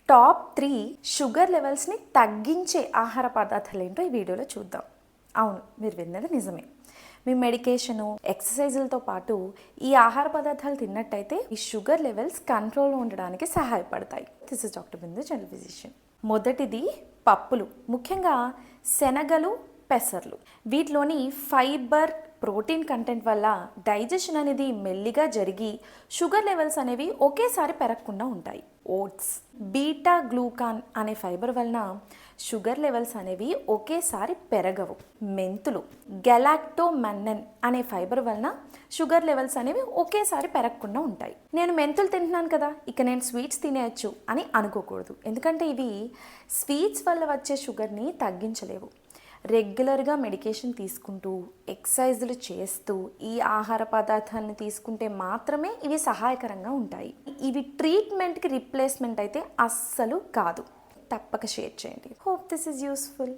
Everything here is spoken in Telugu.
టాప్ 3 షుగర్ లెవెల్స్ని తగ్గించే ఆహార పదార్థాలు ఏంటో ఈ వీడియోలో చూద్దాం. అవును, మీరు విన్నది నిజమే. మీ మెడికేషను, ఎక్సర్సైజులతో పాటు ఈ ఆహార పదార్థాలు తిన్నట్టయితే ఈ షుగర్ లెవెల్స్ కంట్రోల్లో ఉండడానికి సహాయపడతాయి. This is doctor Bindu, general physician. మొదటిది పప్పులు, ముఖ్యంగా శనగలు, పెసర్లు. వీటిలోని ఫైబర్, ప్రోటీన్ కంటెంట్ వల్ల డైజెషన్ అనేది మెల్లిగా జరిగి షుగర్ లెవెల్స్ అనేవి ఒకేసారి పెరగకుండా ఉంటాయి. ఓట్స్, బీటా గ్లూకాన్ అనే ఫైబర్ వలన షుగర్ లెవెల్స్ అనేవి ఒకేసారి పెరగవు. మెంతులు, గెలాక్టోమన్నన్ అనే ఫైబర్ వలన షుగర్ లెవెల్స్ అనేవి ఒకేసారి పెరగకుండా ఉంటాయి. నేను మెంతులు తింటున్నాను కదా, ఇక నేను స్వీట్స్ తినేయచ్చు అని అనుకోకూడదు. ఎందుకంటే ఇవి స్వీట్స్ వల్ల వచ్చే షుగర్ని తగ్గించలేవు. రెగ్యులర్గా మెడికేషన్ తీసుకుంటూ, ఎక్సర్సైజులు చేస్తూ ఈ ఆహార పదార్థాలను తీసుకుంటే మాత్రమే ఇవి సహాయకరంగా ఉంటాయి. ఇవి ట్రీట్మెంట్కి రిప్లేస్మెంట్ అయితే అస్సలు కాదు. తప్పక షేర్ చేయండి. Hope this is useful.